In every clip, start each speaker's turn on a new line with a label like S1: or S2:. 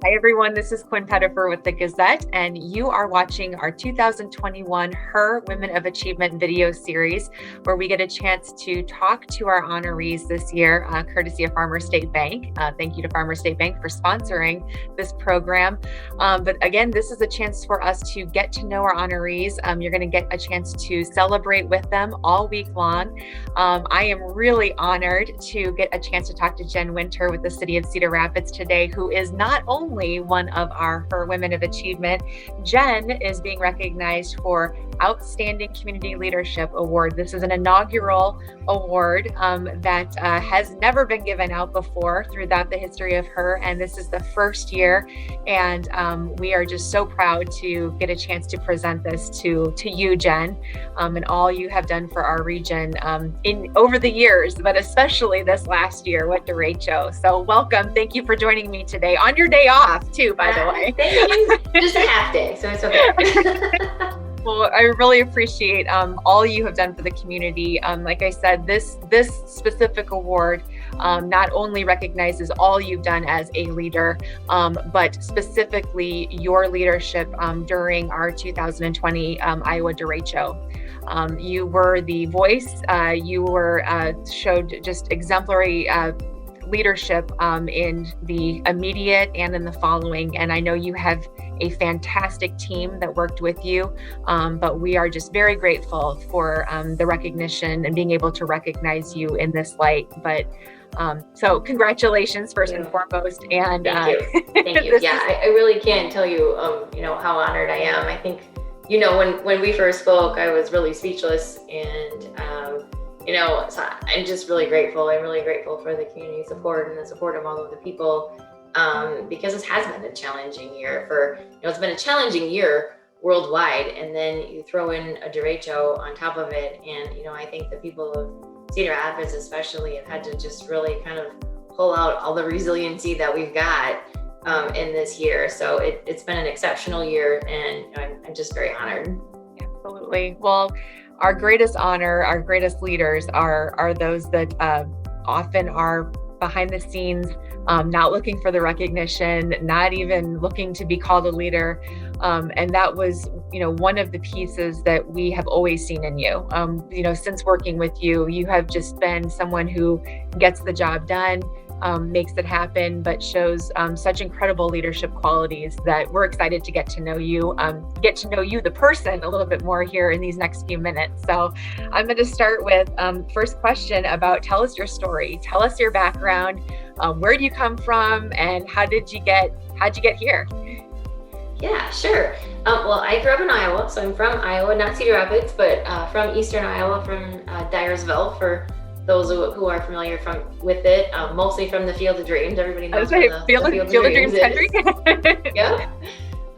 S1: Hi, everyone. This is Quinn Pettifer with the Gazette, and you are watching our 2021 Her Women of Achievement video series, where we get a chance to talk to our honorees this year, courtesy of Farmer State Bank. Thank you to Farmer State Bank for sponsoring this program. But again, this is a chance for us to get to know our honorees. You're going to get a chance to celebrate with them all week long. I am really honored to get a chance to talk to Jen Winter with the City of Cedar Rapids today, who is not only one of our Her Women of Achievement. Jen is being recognized for Outstanding Community Leadership Award. This is an inaugural award that has never been given out before throughout the history of her, and this is the first year, and we are just so proud to get a chance to present this to you, Jen, and all you have done for our region in over the years, but especially this last year with derecho. So welcome. Thank you for joining me today on your day off too, by the way.
S2: Thank you. Just a half day, so it's okay.
S1: Well, I really appreciate all you have done for the community. Like I said, this specific award not only recognizes all you've done as a leader, but specifically your leadership during our 2020 Iowa derecho. You were the voice. You were showed just exemplary leadership in the immediate and in the following. And I know you have a fantastic team that worked with you, but we are just very grateful for the recognition and being able to recognize you in this light. But so congratulations first and foremost. And
S2: thank you. Thank you. Yeah, I really can't tell you, how honored I am. I think, when we first spoke, I was really speechless, and so I'm just really grateful. I'm really grateful for the community support and the support of all of the people, because this has been a challenging year it's been a challenging year worldwide. And then you throw in a derecho on top of it. And, I think the people of Cedar Rapids especially have had to just really kind of pull out all the resiliency that we've got in this year. So it's been an exceptional year, and I'm just very honored.
S1: Absolutely. Well, our greatest honor, our greatest leaders are those that often are behind the scenes, not looking for the recognition, not even looking to be called a leader. And that was, one of the pieces that we have always seen in you. Since working with you, you have just been someone who gets the job done, makes it happen, but shows such incredible leadership qualities that we're excited to get to know you, the person, a little bit more here in these next few minutes. So I'm going to start with first question about tell us your story. Tell us your background. Where do you come from, and how'd you get here?
S2: Yeah, sure. Well, I grew up in Iowa, so I'm from Iowa, not Cedar Rapids, but from Eastern Iowa, from Dyersville, for those who are familiar with it, mostly from the Field of Dreams. Everybody knows where the Field of Dreams country. Yeah.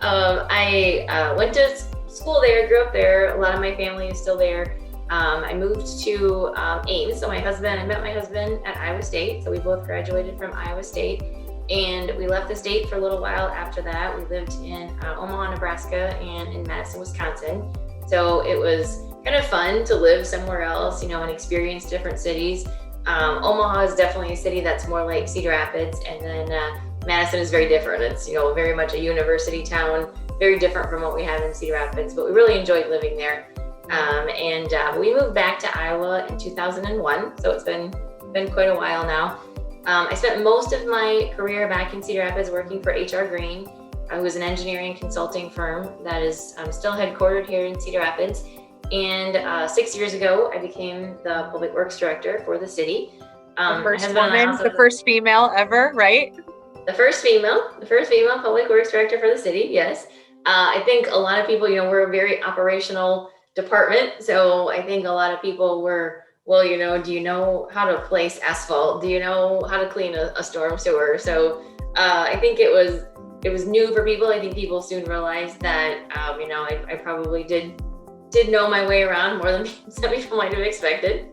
S2: I went to school there, grew up there. A lot of my family is still there. I moved to Ames. So I met my husband at Iowa State. So we both graduated from Iowa State, and we left the state for a little while after that. We lived in Omaha, Nebraska, and in Madison, Wisconsin. So it was kind of fun to live somewhere else, and experience different cities. Omaha is definitely a city that's more like Cedar Rapids, and then Madison is very different. It's, very much a university town, very different from what we have in Cedar Rapids, but we really enjoyed living there. We moved back to Iowa in 2001, so it's been quite a while now. I spent most of my career back in Cedar Rapids working for H.R. Green. I was an engineering consulting firm that is still headquartered here in Cedar Rapids. And 6 years ago, I became the public works director for the city.
S1: The first woman, the first female ever, right?
S2: The first female public works director for the city, yes. I think a lot of people, we're a very operational department. So I think a lot of people were, well, do you know how to place asphalt? Do you know how to clean a storm sewer? So I think it was new for people. I think people soon realized that, I probably did know my way around more than some people might have expected.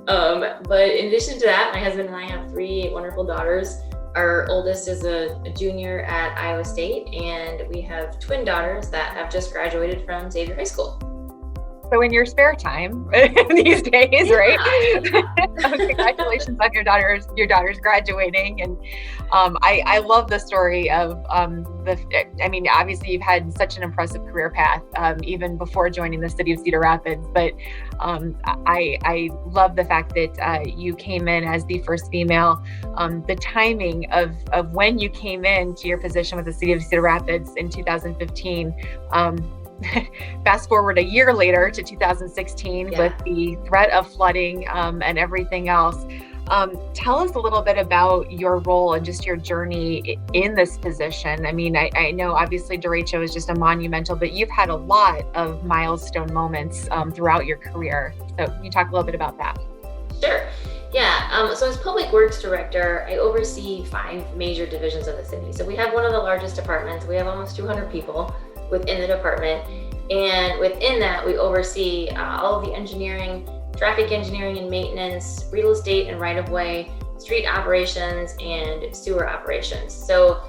S2: But in addition to that, my husband and I have 3 wonderful daughters. Our oldest is a junior at Iowa State, and we have twin daughters that have just graduated from Xavier High School.
S1: So in your spare time these days, right? Congratulations on your daughter's graduating. And I love the story of I mean, obviously you've had such an impressive career path, even before joining the city of Cedar Rapids, but I love the fact that you came in as the first female. The timing of when you came into your position with the city of Cedar Rapids in 2015, fast forward a year later to 2016 with the threat of flooding and everything else. Tell us a little bit about your role and just your journey in this position. I mean, I know obviously derecho is just a monumental, but you've had a lot of milestone moments throughout your career. So can you talk a little bit about that?
S2: Sure. Yeah. So as Public Works Director, I oversee 5 major divisions of the city. So we have one of the largest departments. We have almost 200 people within the department. And within that, we oversee all of the engineering, traffic engineering and maintenance, real estate and right-of-way, street operations, and sewer operations. So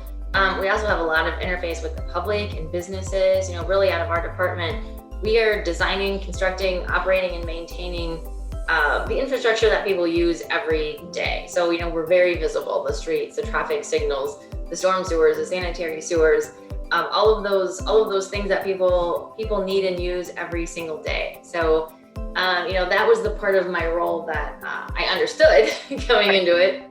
S2: we also have a lot of interface with the public and businesses. Really out of our department, we are designing, constructing, operating, and maintaining the infrastructure that people use every day. So, we're very visible: the streets, the traffic signals, the storm sewers, the sanitary sewers, all of those things that people need and use every single day. So, that was the part of my role that I understood coming into it.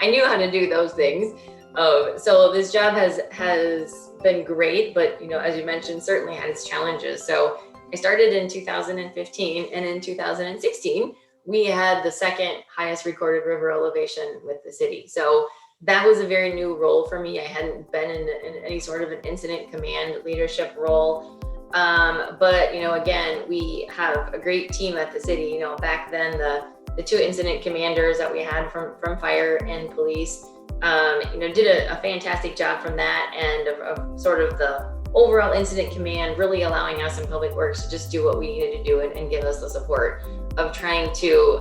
S2: I knew how to do those things. So this job has been great, but as you mentioned, certainly had its challenges. So I started in 2015, and in 2016, we had the second highest recorded river elevation with the city. So that was a very new role for me. I hadn't been in any sort of an incident command leadership role. But again, we have a great team at the city. Back then, the 2 incident commanders that we had from fire and police, did a fantastic job from that end of sort of the overall incident command, really allowing us in Public Works to just do what we needed to do and give us the support of trying to,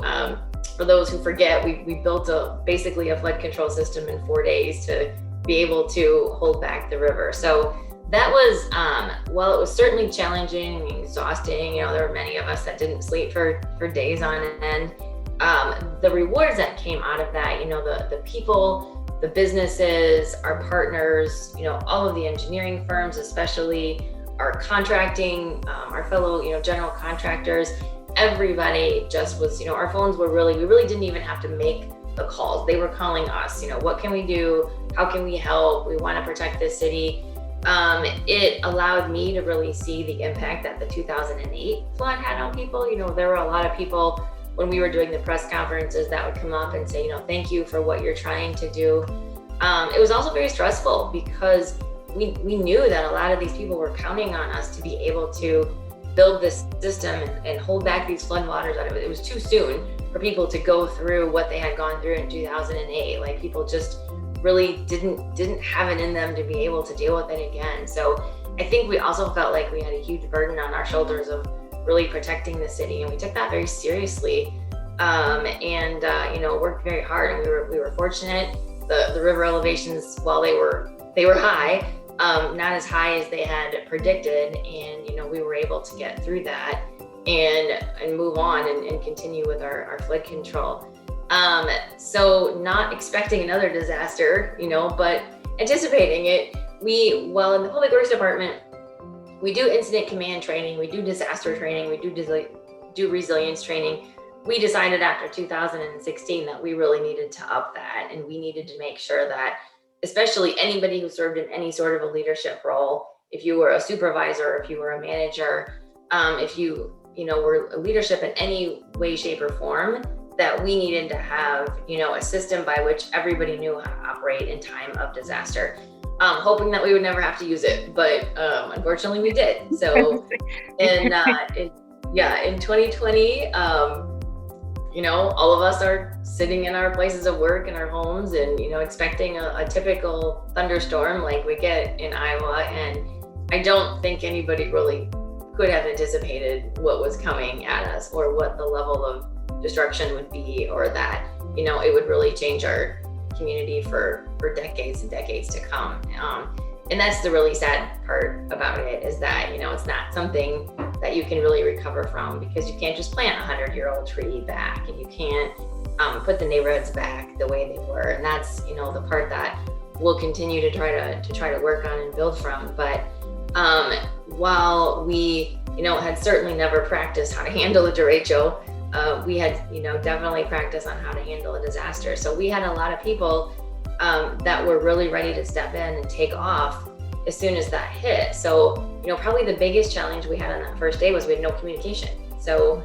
S2: for those who forget, we built basically a flood control system in 4 days to be able to hold back the river. So that was, while it was certainly challenging and exhausting, there were many of us that didn't sleep for days on end. The rewards that came out of that, the people, the businesses, our partners, all of the engineering firms, especially our contracting, our fellow, general contractors, everybody just was, our phones were we really didn't even have to make the calls. They were calling us, what can we do? How can we help? We want to protect this city. It allowed me to really see the impact that the 2008 flood had on people. There were a lot of people when we were doing the press conferences that would come up and say, thank you for what you're trying to do. It was also very stressful because we knew that a lot of these people were counting on us to be able to build this system and hold back these flood waters. It was too soon for people to go through what they had gone through in 2008. Like, people just really didn't have it in them to be able to deal with it again. So I think we also felt like we had a huge burden on our shoulders of really protecting the city, and we took that very seriously, and worked very hard. And we were fortunate. The river elevations, while they were high, not as high as they had predicted, and we were able to get through that and move on and continue with our flood control. So not expecting another disaster, but anticipating it. In the Public Works Department, we do incident command training, we do disaster training, we do resilience training. We decided after 2016 that we really needed to up that, and we needed to make sure that, especially anybody who served in any sort of a leadership role, if you were a supervisor, if you were a manager, if you were a leadership in any way, shape, or form, that we needed to have, a system by which everybody knew how to operate in time of disaster. Hoping that we would never have to use it, but unfortunately we did. So, in 2020, all of us are sitting in our places of work, in our homes, and expecting a typical thunderstorm like we get in Iowa. And I don't think anybody really could have anticipated what was coming at us, or what the level of destruction would be, or that it would really change our community for decades and decades to come. And that's the really sad part about it, is that, it's not something that you can really recover from, because you can't just plant a 100-year-old tree back, and you can't put the neighborhoods back the way they were. And that's, the part that we'll continue to try to work on and build from. But while we, had certainly never practiced how to handle a derecho, we had, definitely practiced on how to handle a disaster. So we had a lot of people that were really ready to step in and take off as soon as that hit. So, probably the biggest challenge we had on that first day was we had no communication. So,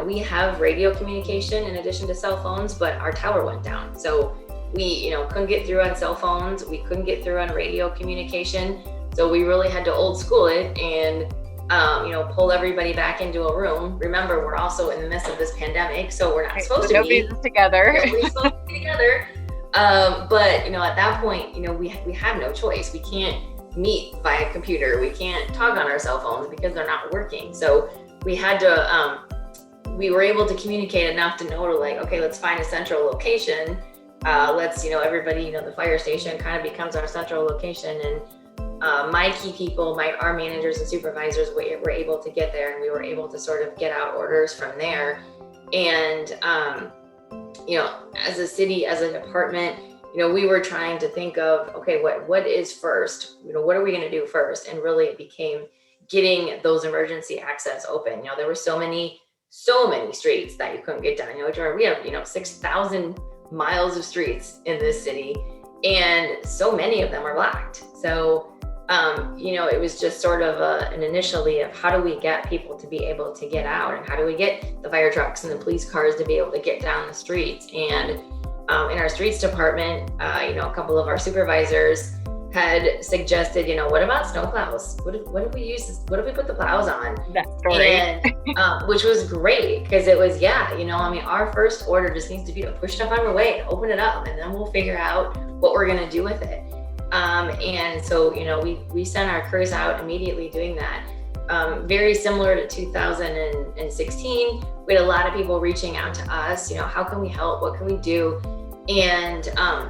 S2: we have radio communication in addition to cell phones, but our tower went down. So we, couldn't get through on cell phones. We couldn't get through on radio communication. So we really had to old school it and, pull everybody back into a room. Remember, we're also in the midst of this pandemic, so we're not supposed to be
S1: together.
S2: Nobody's supposed to be together. But, at that point, we have no choice. We can't meet via computer. We can't talk on our cell phones because they're not working. So we had to, we were able to communicate enough to know to, like, okay, let's find a central location. Let's, everybody, the fire station kind of becomes our central location. And my key people, our managers and supervisors were able to get there, and we were able to sort of get out orders from there. And, as a city, as a department, we were trying to think of, okay, what is first? What are we going to do first? And really it became getting those emergency access open. There were so many streets that you couldn't get down. We have, 6,000 miles of streets in this city, and so many of them are blocked. So, it was just sort of an initially of how do we get people to be able to get out, and how do we get the fire trucks and the police cars to be able to get down the streets. And in our streets department, a couple of our supervisors had suggested, what about snow plows? What if we put the plows on?
S1: That story.
S2: And, which was great, because it was, our first order just needs to be to push stuff out of our way, open it up, and then we'll figure out what we're going to do with it. And so, we sent our crews out immediately doing that. Very similar to 2016, we had a lot of people reaching out to us, how can we help? What can we do? And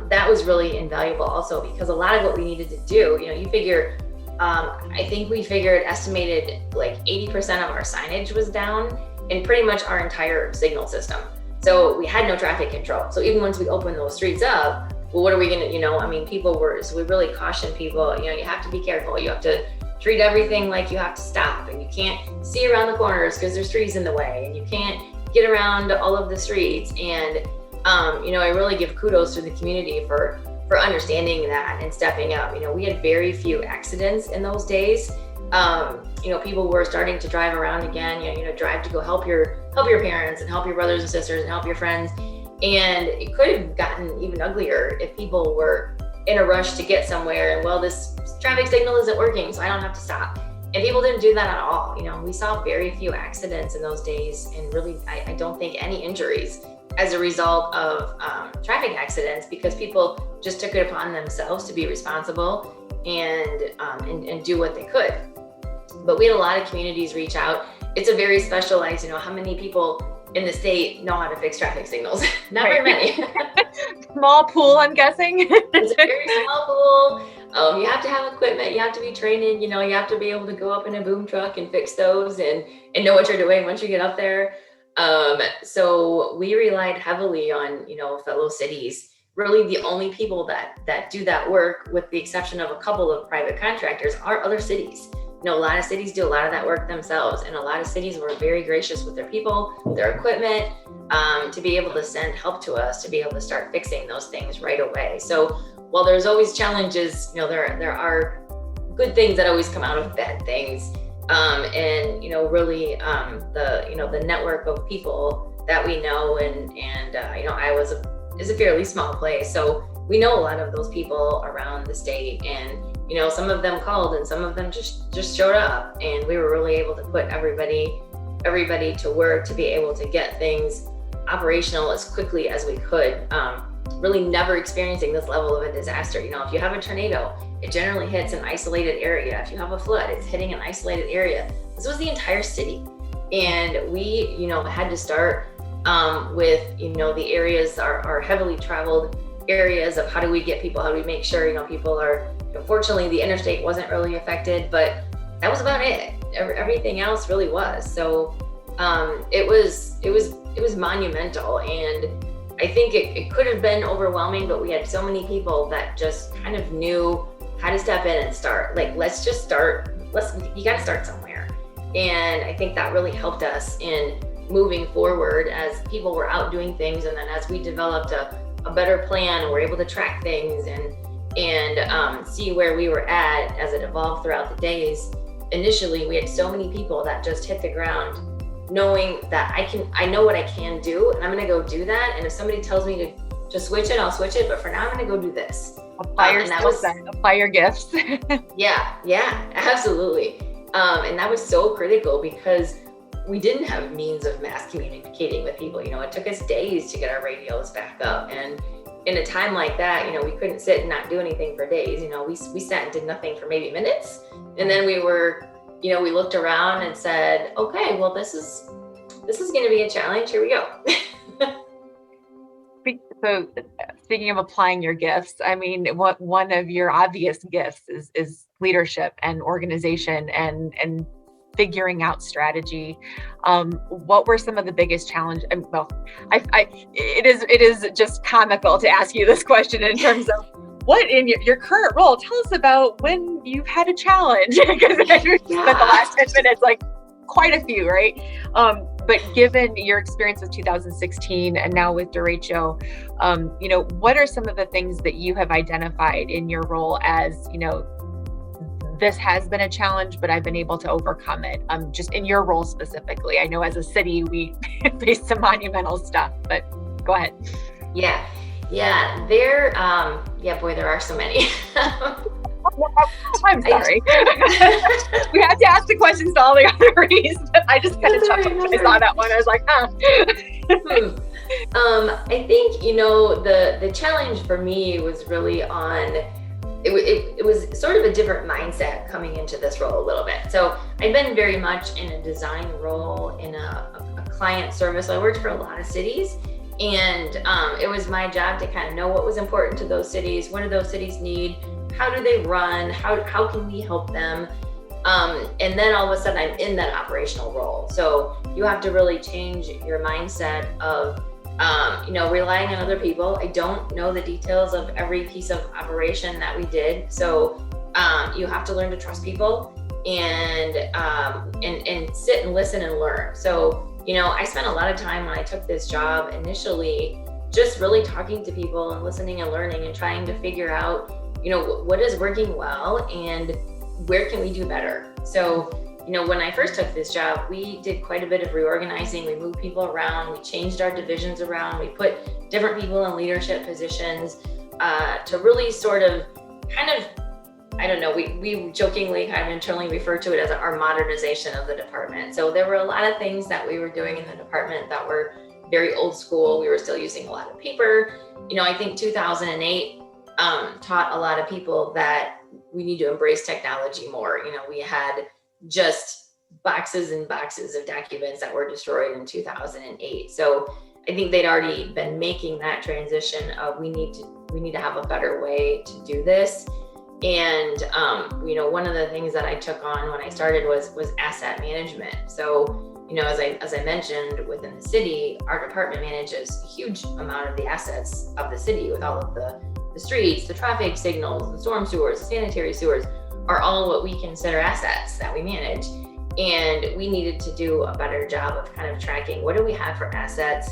S2: that was really invaluable also, because a lot of what we needed to do, you figure, I think we estimated like 80% of our signage was down in pretty much our entire signal system. So we had no traffic control. So even once we opened those streets up, well, what are we gonna, so we really cautioned people, you have to be careful. You have to treat everything like you have to stop, and you can't see around the corners because there's trees in the way, and you can't get around all of the streets. And, I really give kudos to the community for understanding that and stepping up. We had very few accidents in those days. People were starting to drive around again, drive to go help your parents and help your brothers and sisters and help your friends. And it could have gotten even uglier if people were in a rush to get somewhere and, well, this traffic signal isn't working, so I don't have to stop. And people didn't do that at all. We saw very few accidents in those days, and really, I don't think any injuries as a result of traffic accidents, because people just took it upon themselves to be responsible and do what they could. But we had a lot of communities reach out. It's a very specialized, how many people in the state know how to fix traffic signals? Not very many.
S1: Small pool, I'm guessing.
S2: It's a very small pool. You have to have equipment. You have to be trained. You have to be able to go up in a boom truck and fix those and know what you're doing once you get up there. So we relied heavily on, fellow cities. Really, the only people that do that work, with the exception of a couple of private contractors, are other cities. A lot of cities do a lot of that work themselves, and a lot of cities were very gracious with their people, with their equipment, to be able to send help to us, to be able to start fixing those things right away. So while there's always challenges, there are good things that always come out of bad things. And really, the network of people that we know, and Iowa is a fairly small place, so we know a lot of those people around the state, and some of them called and some of them just showed up, and we were really able to put everybody to work to be able to get things operational as quickly as we could. Really never experiencing this level of a disaster. If you have a tornado, it generally hits an isolated area. If you have a flood, it's hitting an isolated area. This was the entire city. And we, had to start with, the areas are heavily traveled areas of how do we get people, how do we make sure, people are Fortunately, the interstate wasn't really affected, but that was about it. Everything else really was. So it was monumental, and I think it could have been overwhelming, but we had so many people that just kind of knew how to step in and start. Like, let's just start. You got to start somewhere, and I think that really helped us in moving forward as people were out doing things, and then as we developed a better plan, we're able to track things and see where we were at as it evolved throughout the days. Initially, we had so many people that just hit the ground knowing that I know what I can do, and I'm going to go do that. And if somebody tells me to switch it, I'll switch it. But for now, I'm going to go do this.
S1: Apply your skill set, apply your gifts.
S2: Yeah, absolutely. And that was so critical because we didn't have means of mass communicating with people. It took us days to get our radios back up. And in a time like that, we couldn't sit and not do anything for days. We sat and did nothing for maybe minutes. And then we looked around and said, okay, well, this is going to be a challenge. Here we go.
S1: So speaking of applying your gifts, I mean, one of your obvious gifts is leadership and organization and figuring out strategy. What were some of the biggest challenges? Well, it is just comical to ask you this question in terms of what in your current role. Tell us about when you've had a challenge, because you spent the last 10 minutes, like quite a few, right? But given your experience with 2016 and now with Derecho, what are some of the things that you have identified in your role as, this has been a challenge, but I've been able to overcome it? Just in your role specifically. I know as a city, we face some monumental stuff, but go ahead.
S2: Yeah. There are so many.
S1: I'm sorry. We have to ask the questions to all the other reasons, but I just kind of chuckled when I saw that one. I was like,
S2: I think, the challenge for me was really on, it was sort of a different mindset coming into this role a little bit. So I've been very much in a design role, in a client service. I worked for a lot of cities, and it was my job to kind of know what was important to those cities. What do those cities need? How do they run? How can we help them? And then all of a sudden I'm in that operational role. So you have to really change your mindset of, relying on other people. I don't know the details of every piece of operation that we did. So you have to learn to trust people and sit and listen and learn. So, I spent a lot of time when I took this job initially, just really talking to people and listening and learning and trying to figure out, what is working well and where can we do better? So, when I first took this job, we did quite a bit of reorganizing. We moved people around, we changed our divisions around, we put different people in leadership positions to really sort of we jokingly kind of internally refer to it as our modernization of the department. So there were a lot of things that we were doing in the department that were very old school. We were still using a lot of paper. I think 2008 taught a lot of people that we need to embrace technology more. We had just boxes and boxes of documents that were destroyed in 2008. So I think they'd already been making that transition of we need to have a better way to do this. And one of the things that I took on when I started was asset management. So as I mentioned, within the city, our department manages a huge amount of the assets of the city, with all of the streets, the traffic signals, the storm sewers, the sanitary sewers are all what we consider assets that we manage. And we needed to do a better job of kind of tracking, what do we have for assets?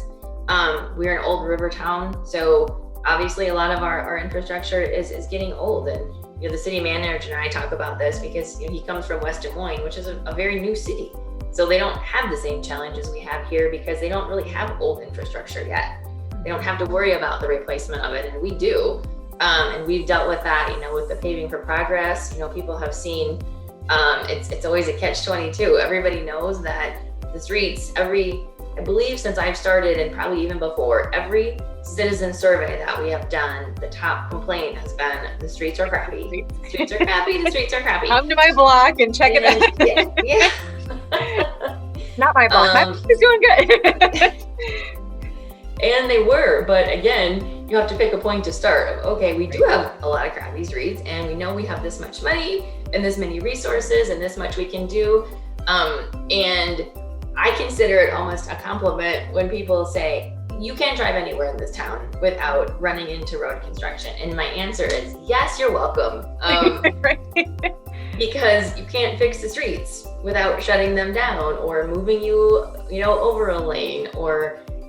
S2: We're an old river town, so obviously a lot of our infrastructure is getting old. And the city manager and I talk about this because he comes from West Des Moines, which is a very new city. So they don't have the same challenges we have here because they don't really have old infrastructure yet. They don't have to worry about the replacement of it, and we do. And we've dealt with that, with the paving for progress. People have seen, it's always a catch-22. Everybody knows that the streets, I believe since I've started and probably even before, every citizen survey that we have done, the top complaint has been the streets are crappy. The streets are crappy, the streets are crappy.
S1: Come to my block and check it out.
S2: Yeah.
S1: Not my block. My block is doing good.
S2: And they were, but again, you have to pick a point to start. Okay, we do have a lot of crappy streets, and we know we have this much money and this many resources and this much we can do. And I consider it almost a compliment when people say, you can't drive anywhere in this town without running into road construction. And my answer is, yes, you're welcome. Because you can't fix the streets without shutting them down or moving you over a lane,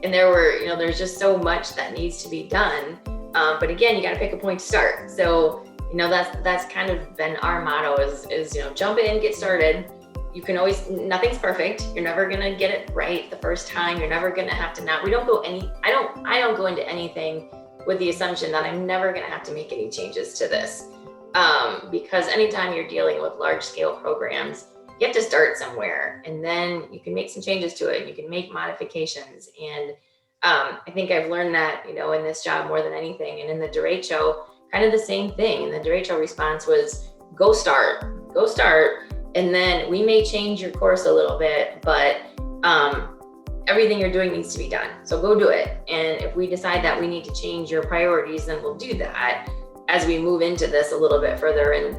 S2: and there's just so much that needs to be done. But again, you got to pick a point to start. So, that's kind of been our motto is jump in, get started. You can always, nothing's perfect. You're never going to get it right the first time. You're never going to have to I don't go into anything with the assumption that I'm never going to have to make any changes to this. Because anytime you're dealing with large scale programs, you have to start somewhere, and then you can make some changes to it. You can make modifications. And I think I've learned that, in this job more than anything. And in the derecho, kind of the same thing. And the derecho response was, go start. And then we may change your course a little bit, but everything you're doing needs to be done. So go do it. And if we decide that we need to change your priorities, then we'll do that as we move into this a little bit further. And,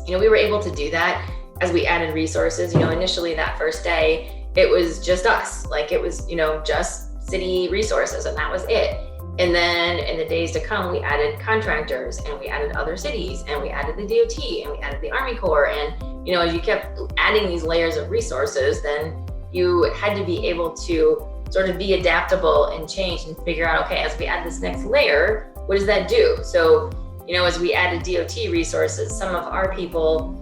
S2: we were able to do that as we added resources. Initially that first day, it was just us. Like it was, just city resources, and that was it. And then in the days to come, we added contractors, and we added other cities, and we added the DOT, and we added the Army Corps. And, as you kept adding these layers of resources, then you had to be able to sort of be adaptable and change and figure out, okay, as we add this next layer, what does that do? So, as we added DOT resources, some of our people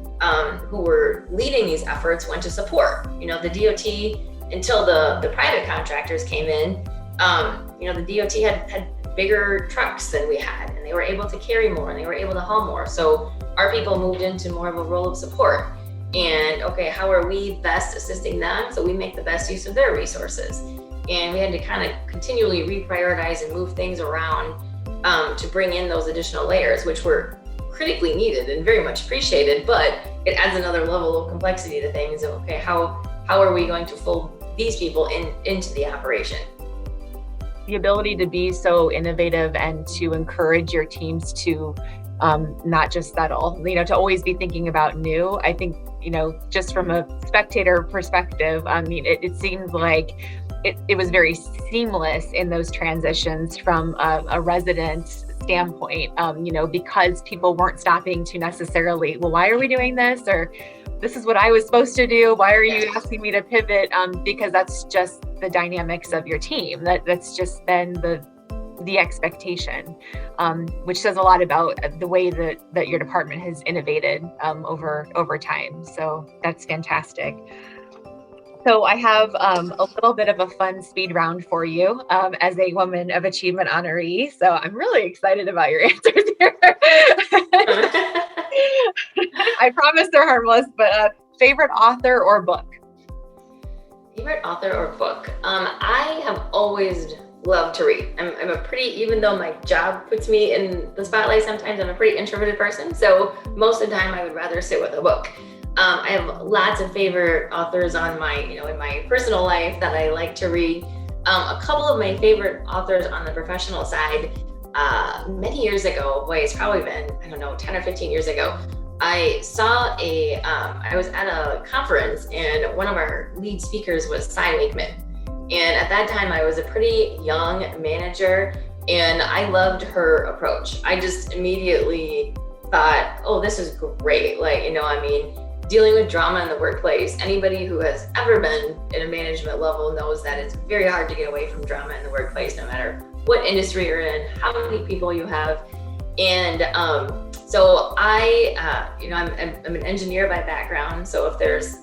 S2: who were leading these efforts went to support. The DOT, until the private contractors came in, the DOT had bigger trucks than we had, and they were able to carry more, and they were able to haul more. So our people moved into more of a role of support. And okay, how are we best assisting them so we make the best use of their resources? And we had to kind of continually reprioritize and move things around to bring in those additional layers, which were critically needed and very much appreciated, but it adds another level of complexity to things. Okay, how are we going to fold these people into the operation?
S1: The ability to be so innovative and to encourage your teams to not just settle, to always be thinking about new. I think, just from a spectator perspective, it seemed like it was very seamless in those transitions from a resident standpoint, because people weren't stopping to necessarily, well, why are we doing this? Or this is what I was supposed to do. Why are you asking me to pivot? Because that's just the dynamics of your team. That's just been the expectation, which says a lot about the way that your department has innovated over time. So that's fantastic. So I have a little bit of a fun speed round for you as a Woman of Achievement honoree. So I'm really excited about your answers here. I promise they're harmless, but favorite author or book?
S2: Favorite author or book? I have always loved to read. I'm a pretty, even though my job puts me in the spotlight sometimes, I'm a pretty introverted person. So most of the time I would rather sit with a book. I have lots of favorite authors on my, in my personal life that I like to read. A couple of my favorite authors on the professional side, many years ago, it's probably been, 10 or 15 years ago, I saw I was at a conference, and one of our lead speakers was Cy Wakeman. And at that time I was a pretty young manager, and I loved her approach. I just immediately thought, oh, this is great. Dealing with drama in the workplace, anybody who has ever been in a management level knows that it's very hard to get away from drama in the workplace, no matter what industry you're in, how many people you have. And so I'm an engineer by background. So if there's,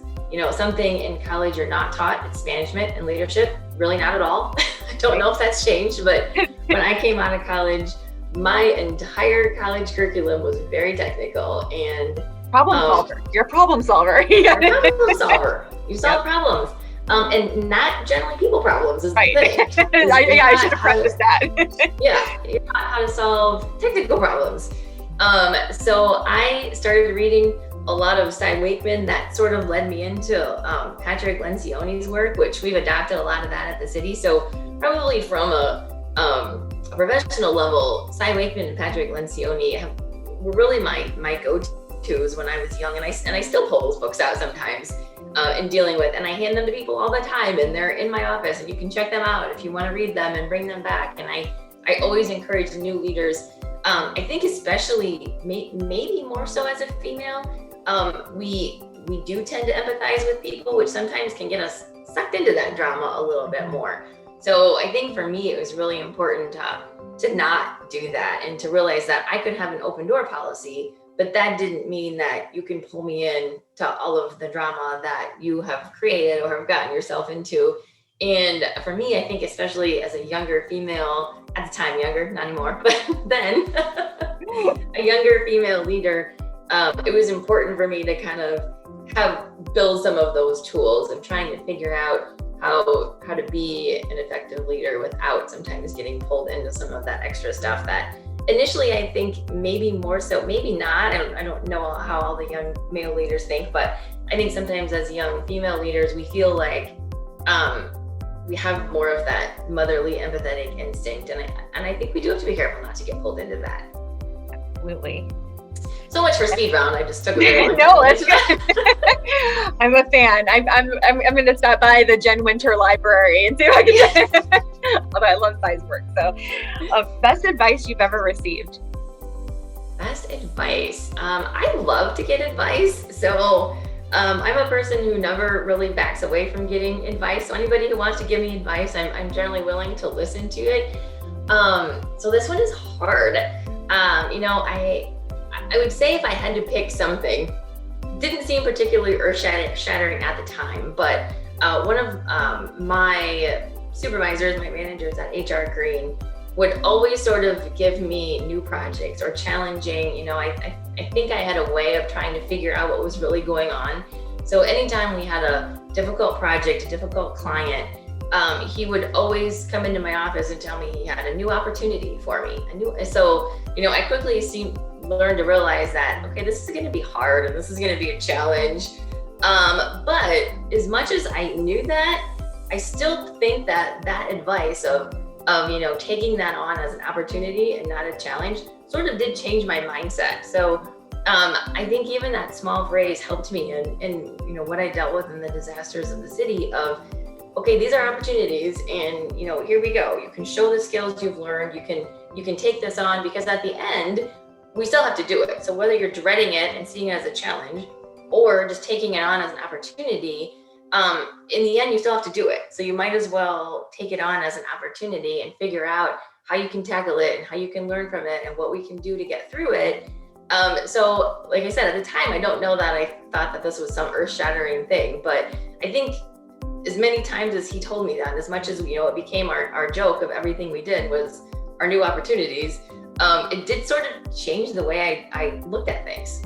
S2: something in college you're not taught, it's management and leadership. Really not at all. I don't know if that's changed, but when I came out of college, my entire college curriculum was very technical and
S1: problem solver. You're a problem solver.
S2: You're a problem solver. You solve problems. And not generally people problems is the thing.
S1: I should have prefaced that.
S2: You're not how to solve technical problems. So I started reading a lot of Cy Wakeman. That sort of led me into Patrick Lencioni's work, which we've adopted a lot of that at the city. So probably from a a professional level, Cy Wakeman and Patrick Lencioni were really my go-tos when I was young, and I still pull those books out sometimes in dealing with, and I hand them to people all the time, and they're in my office, and you can check them out if you want to read them and bring them back. And I always encourage the new leaders. I think especially maybe more so as a female, we do tend to empathize with people, which sometimes can get us sucked into that drama a little bit more. So I think for me, it was really important to not do that, and to realize that I could have an open door policy, but that didn't mean that you can pull me in to all of the drama that you have created or have gotten yourself into. And for me, I think especially as a younger female, at the time younger, not anymore, but then a younger female leader, it was important for me to kind of build some of those tools of trying to figure out how to be an effective leader without sometimes getting pulled into some of that extra stuff that initially I think maybe more so, maybe not. I don't know how all the young male leaders think, but I think sometimes as young female leaders, we feel like we have more of that motherly, empathetic instinct, and I think we do have to be careful not to get pulled into that.
S1: Absolutely.
S2: So much for speed round. I just took a minute.
S1: No, that's good. I'm a fan. I'm going to stop by the Jen Winter Library and see if I can. Although I love Cy's work. So, best advice you've ever received?
S2: Best advice. I love to get advice. So I'm a person who never really backs away from getting advice. So anybody who wants to give me advice, I'm generally willing to listen to it. So this one is hard. I would say if I had to pick something, didn't seem particularly earth-shattering at the time, but one of my supervisors, my managers at HR Green, would always sort of give me new projects or challenging. I think I had a way of trying to figure out what was really going on. So anytime we had a difficult project, a difficult client, he would always come into my office and tell me he had a new opportunity for me. I quickly learned to realize that, okay, this is going to be hard and this is going to be a challenge. But as much as I knew that, I still think that advice of taking that on as an opportunity and not a challenge sort of did change my mindset. So I think even that small phrase helped me in what I dealt with in the disasters of the city of, okay, these are opportunities, and here we go. You can show the skills you've learned. You can take this on, because at the end, we still have to do it. So whether you're dreading it and seeing it as a challenge or just taking it on as an opportunity, in the end, you still have to do it. So you might as well take it on as an opportunity and figure out how you can tackle it and how you can learn from it and what we can do to get through it. So like I said, at the time, I don't know that I thought that this was some earth-shattering thing, but I think as many times as he told me that, as much as it became our joke of everything we did was our new opportunities, it did sort of change the way I looked at things.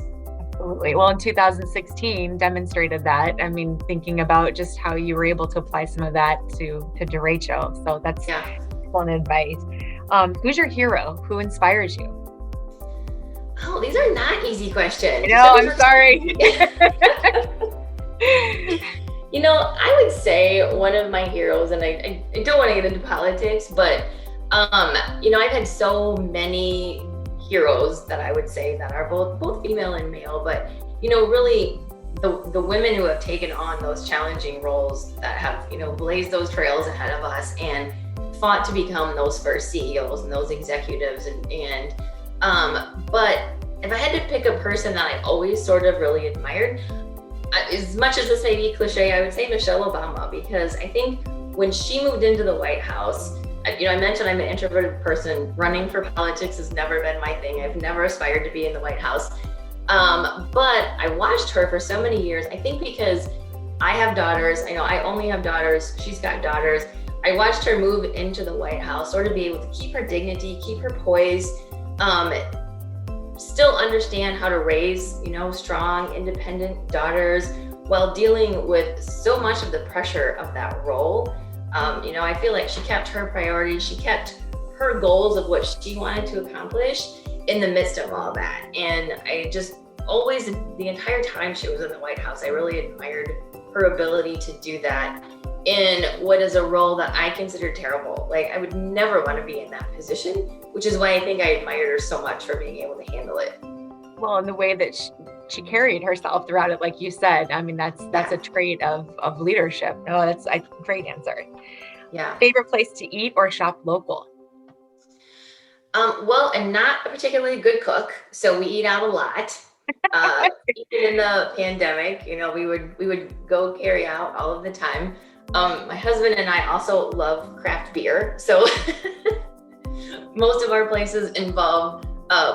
S1: Absolutely. Well, in 2016 demonstrated that. I mean, thinking about just how you were able to apply some of that to Rachel. So that's excellent advice. Who's your hero? Who inspires you?
S2: Oh, these are not easy questions.
S1: No, I'm sorry.
S2: I would say one of my heroes, and I don't want to get into politics, but I've had so many heroes that I would say that are both female and male, but really the women who have taken on those challenging roles that have blazed those trails ahead of us and fought to become those first CEOs and those executives, but if I had to pick a person that I always sort of really admired, as much as this may be cliche, I would say Michelle Obama, because I think when she moved into the White House, I mentioned I'm an introverted person. Running for politics has never been my thing. I've never aspired to be in the White House. But I watched her for so many years, I think because I have daughters. I only have daughters. She's got daughters. I watched her move into the White House, sort of be able to keep her dignity, keep her poise, still understand how to raise, strong, independent daughters while dealing with so much of the pressure of that role. I feel like she kept her priorities, she kept her goals of what she wanted to accomplish in the midst of all that. And I just always, the entire time she was in the White House, I really admired her ability to do that in what is a role that I consider terrible. Like, I would never want to be in that position, which is why I think I admired her so much for being able to handle it.
S1: Well, and the way that she carried herself throughout it, like you said, I mean, that's a trait of leadership. No, that's a great answer.
S2: Yeah.
S1: Favorite place to eat or shop local?
S2: Well, I'm not a particularly good cook, so we eat out a lot. Even in the pandemic, we would go carry out all of the time. My husband and I also love craft beer, so most of our places involve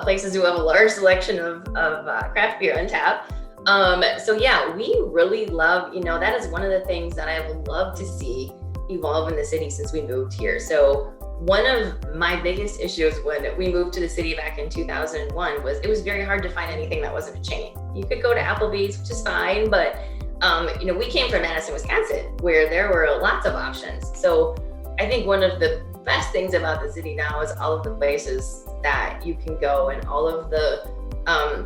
S2: places who have a large selection of craft beer on tap. So yeah, we really love, that is one of the things that I would love to see evolve in the city since we moved here. So one of my biggest issues when we moved to the city back in 2001 was it was very hard to find anything that wasn't a chain. You could go to Applebee's, which is fine, but we came from Madison, Wisconsin, where there were lots of options. So I think one of the best things about the city now is all of the places that you can go, and all of the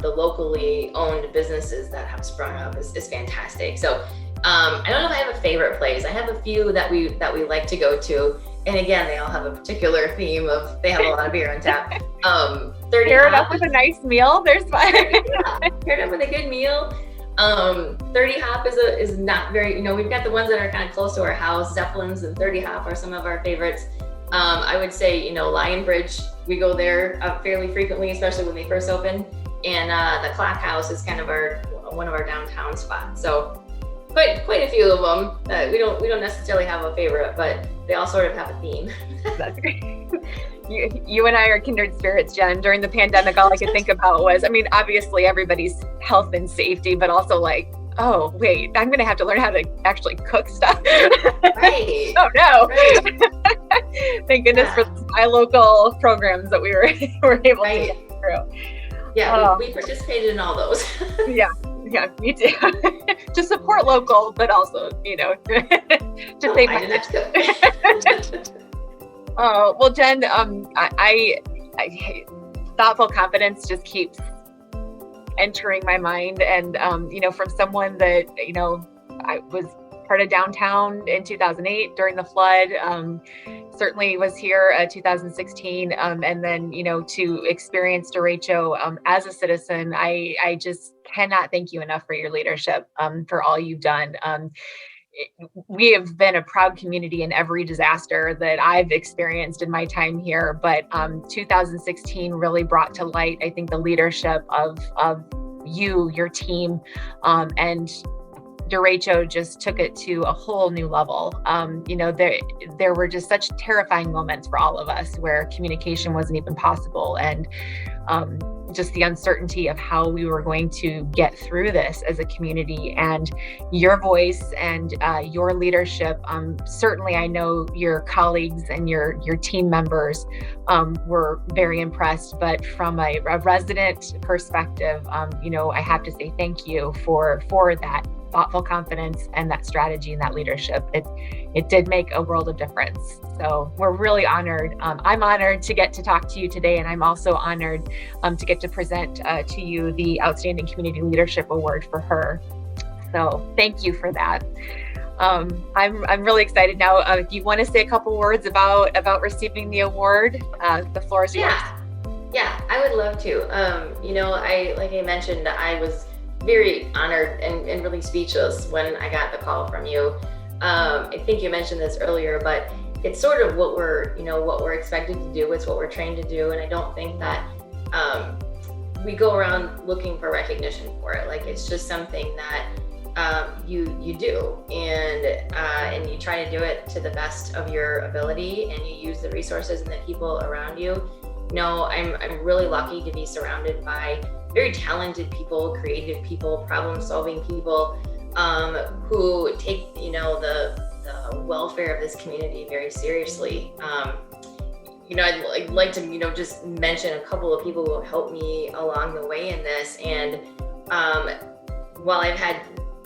S2: locally owned businesses that have sprung up is fantastic. So I don't know if I have a favorite place. I have a few that we like to go to. And again, they all have a particular theme of, they have a lot of beer on tap. 30
S1: Pair it up with a nice meal. There's fun.
S2: Yeah, pair it up with a good meal. 30 Hop is not very, we've got the ones that are kind of close to our house. Zeppelins and 30 Hop are some of our favorites. I would say, Lion Bridge, we go there fairly frequently, especially when they first open. And the Clock House is kind of one of our downtown spots. So quite a few of them. We don't necessarily have a favorite, but they all sort of have a theme.
S1: That's great. You and I are kindred spirits, Jen. During the pandemic, all I could think about was, obviously everybody's health and safety, but also like, oh, wait, I'm going to have to learn how to actually cook stuff.
S2: Right.
S1: Oh, no.
S2: Right.
S1: Thank goodness for my local programs that we were able to get through.
S2: Yeah, we participated in all those.
S1: Yeah, me too. To support local, but also, to save my Oh, well, Jen, I thoughtful confidence just keeps entering my mind. And, from someone that, I was part of downtown in 2008 during the flood, certainly was here 2016. And then, to experience derecho as a citizen, I just cannot thank you enough for your leadership, for all you've done. We have been a proud community in every disaster that I've experienced in my time here, but 2016 really brought to light, I think, the leadership of you, your team, and derecho just took it to a whole new level. There were just such terrifying moments for all of us where communication wasn't even possible, and just the uncertainty of how we were going to get through this as a community. And your voice and your leadership, certainly I know your colleagues and your team members were very impressed, but from a resident perspective, I have to say thank you for that thoughtful confidence and that strategy and that leadership. It did make a world of difference. So we're really honored. I'm honored to get to talk to you today, and I'm also honored to get to present to you the Outstanding Community Leadership Award for her. So thank you for that. I'm really excited now. If you want to say a couple words about receiving the award, the floor is yours.
S2: Yeah, I would love to. Like I mentioned, I was very honored and really speechless when I got the call from you. I think you mentioned this earlier, but it's sort of what we're expected to do. It's what we're trained to do. And I don't think that we go around looking for recognition for it. Like, it's just something that you do, and you try to do it to the best of your ability, and you use the resources and the people around you. I'm really lucky to be surrounded by very talented people, creative people, problem-solving people, who take, the welfare of this community very seriously. I'd like to, just mention a couple of people who have helped me along the way in this. And while I've had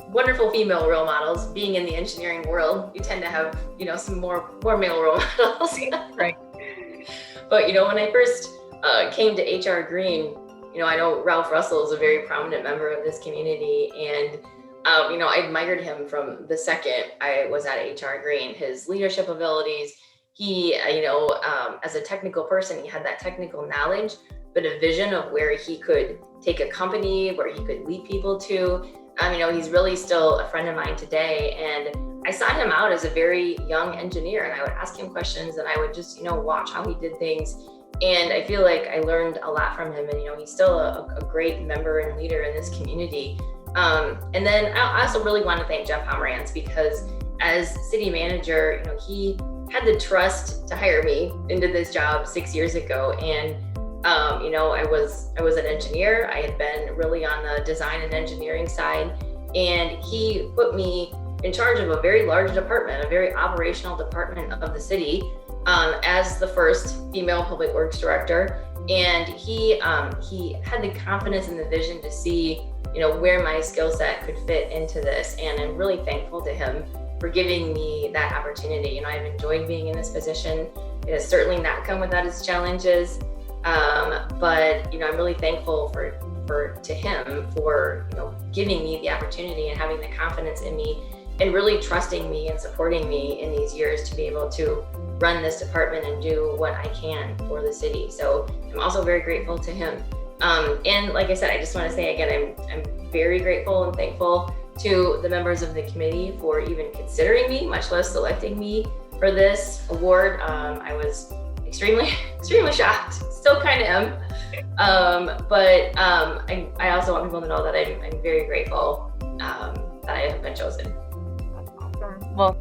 S2: wonderful female role models, being in the engineering world, you tend to have, some more male role models.
S1: Right.
S2: But, when I first came to HR Green, I know Ralph Russell is a very prominent member of this community, and I admired him from the second I was at HR Green. His leadership abilities. He, as a technical person, he had that technical knowledge, but a vision of where he could take a company, where he could lead people to. He's really still a friend of mine today. And I sought him out as a very young engineer, and I would ask him questions, and I would just, watch how he did things. And I feel like I learned a lot from him. And, he's still a great member and leader in this community. And then I also really want to thank Jeff Pomerantz, because as city manager, he had the trust to hire me into this job 6 years ago. And I was an engineer. I had been really on the design and engineering side, and he put me in charge of a very large department, a very operational department of the city, as the first female public works director. And he had the confidence and the vision to see, where my skill set could fit into this. And I'm really thankful to him for giving me that opportunity. I've enjoyed being in this position. It has certainly not come without its challenges. But I'm really thankful to him for giving me the opportunity and having the confidence in me, and really trusting me and supporting me in these years to be able to run this department and do what I can for the city. So I'm also very grateful to him. And like I said, I just want to say again, I'm very grateful and thankful to the members of the committee for even considering me, much less selecting me for this award. I was extremely shocked, still kind of am. But I also want people to know that I'm very grateful that I have been chosen.
S1: That's awesome. Well,